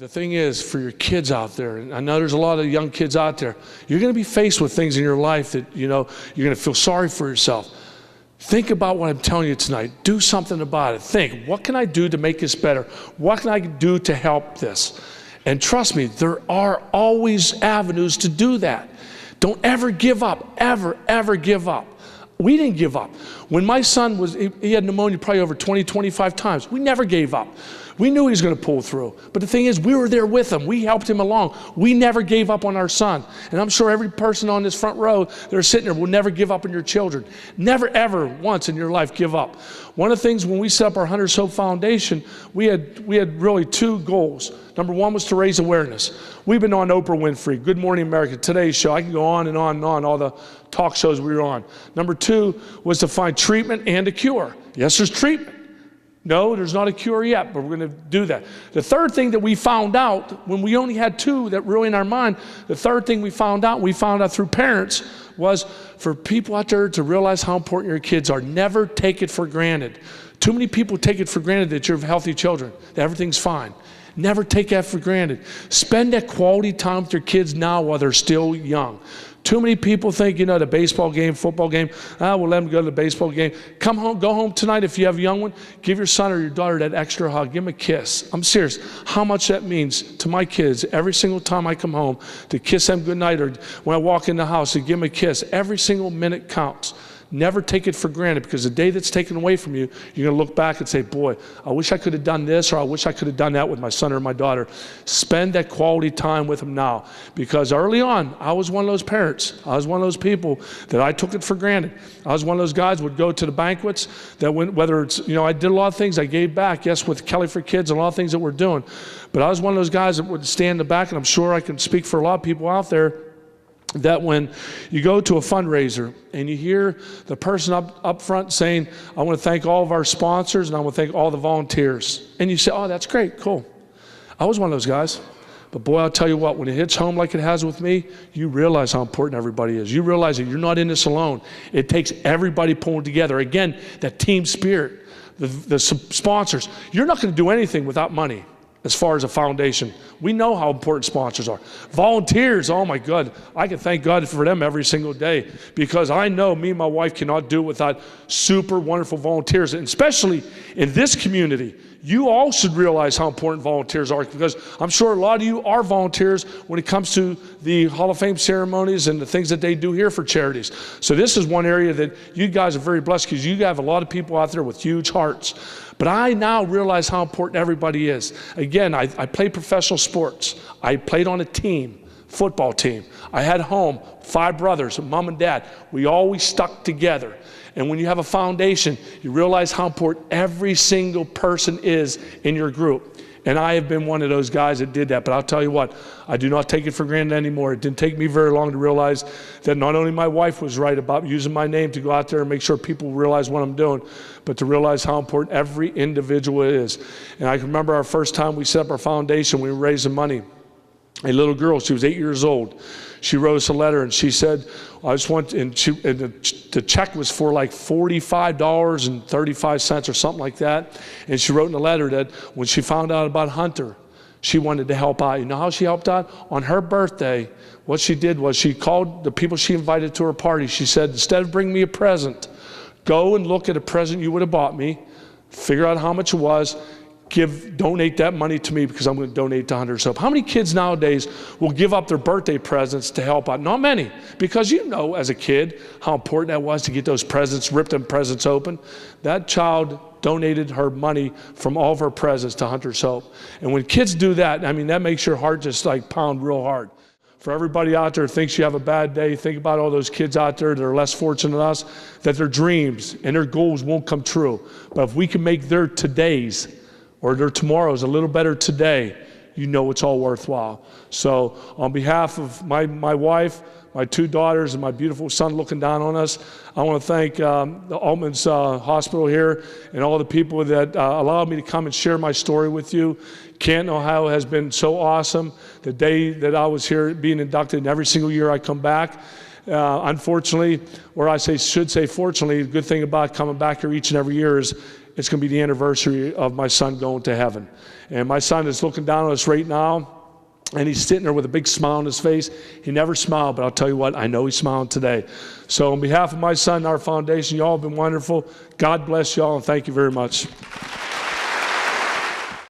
The thing is, for your kids out there, and I know there's a lot of young kids out there, you're going to be faced with things in your life that, you're going to feel sorry for yourself. Think about what I'm telling you tonight. Do something about it. Think, what can I do to make this better? What can I do to help this? And trust me, there are always avenues to do that. Don't ever give up, ever give up. We didn't give up. When my son he had pneumonia probably over 20, 25 times. We never gave up. We knew he was going to pull through. But the thing is, we were there with him. We helped him along. We never gave up on our son. And I'm sure every person on this front row that are sitting there will never give up on your children. Never, ever once in your life give up. One of the things when we set up our Hunter's Hope Foundation, we had really two goals. Number one was to raise awareness. We've been on Oprah Winfrey, Good Morning America, Today's Show. I can go on and on and on, all the talk shows we were on. Number two was to find treatment and a cure. Yes, there's treatment. No, there's not a cure yet, but we're going to do that. The third thing that we found out, when we only had two that really in our mind, the third thing we found out through parents, was for people out there to realize how important your kids are. Never take it for granted. Too many people take it for granted that you have healthy children, that everything's fine. Never take that for granted. Spend that quality time with your kids now while they're still young. Too many people think, the baseball game, football game, we'll let them go to the baseball game. Come home, go home tonight if you have a young one. Give your son or your daughter that extra hug. Give them a kiss. I'm serious. How much that means to my kids every single time I come home to kiss them goodnight, or when I walk in the house to give them a kiss. Every single minute counts. Never take it for granted, because the day that's taken away from you, you're going to look back and say, boy, I wish I could have done this, or I wish I could have done that with my son or my daughter. Spend that quality time with them now, because early on, I was one of those parents. I was one of those people that I took it for granted. I was one of those guys who would go to the banquets that whether it's, I did a lot of things. I gave back, yes, with Kelly for Kids and a lot of things that we're doing. But I was one of those guys that would stand in the back, and I'm sure I can speak for a lot of people out there, that when you go to a fundraiser and you hear the person up front saying, I want to thank all of our sponsors and I want to thank all the volunteers. And you say, oh, that's great, cool. I was one of those guys. But boy, I'll tell you what, when it hits home like it has with me, you realize how important everybody is. You realize that you're not in this alone. It takes everybody pulling together. Again, that team spirit, the sponsors. You're not going to do anything without money. As far as a foundation, we know how important sponsors are. Volunteers, oh my God, I can thank God for them every single day, because I know me and my wife cannot do without super wonderful volunteers, and especially in this community. You all should realize how important volunteers are, because I'm sure a lot of you are volunteers when it comes to the Hall of Fame ceremonies and the things that they do here for charities. So this is one area that you guys are very blessed, because you have a lot of people out there with huge hearts. But I now realize how important everybody is. Again, I played professional sports. I played on a team, football team. I had home, 5 brothers, mom and dad. We always stuck together. And when you have a foundation, you realize how important every single person is in your group. And I have been one of those guys that did that. But I'll tell you what, I do not take it for granted anymore. It didn't take me very long to realize that not only my wife was right about using my name to go out there and make sure people realize what I'm doing, but to realize how important every individual is. And I can remember our first time we set up our foundation, we were raising money. A little girl, she was 8 years old. She wrote us a letter and she said, I just want, and the check was for like $45.35 or something like that. And she wrote in the letter that when she found out about Hunter, she wanted to help out. You know how she helped out? On her birthday, what she did was she called the people she invited to her party. She said, instead of bringing me a present, go and look at a present you would have bought me, figure out how much it was, donate that money to me, because I'm going to donate to Hunter's Hope. How many kids nowadays will give up their birthday presents to help out? Not many, because you know as a kid how important that was to get those presents, rip them presents open. That child donated her money from all of her presents to Hunter's Hope. And when kids do that, I mean, that makes your heart just like pound real hard. For everybody out there who thinks you have a bad day, think about all those kids out there that are less fortunate than us, that their dreams and their goals won't come true. But if we can make their todays or their tomorrows a little better today, you know it's all worthwhile. So on behalf of my wife, my 2 daughters, and my beautiful son looking down on us, I want to thank the Altman's Hospital here and all the people that allowed me to come and share my story with you. Canton, Ohio has been so awesome. The day that I was here being inducted, and every single year I come back. Unfortunately, or I should say fortunately, the good thing about coming back here each and every year is it's going to be the anniversary of my son going to heaven. And my son is looking down on us right now, and he's sitting there with a big smile on his face. He never smiled, but I'll tell you what, I know he's smiling today. So on behalf of my son and our foundation, y'all have been wonderful. God bless y'all, and thank you very much.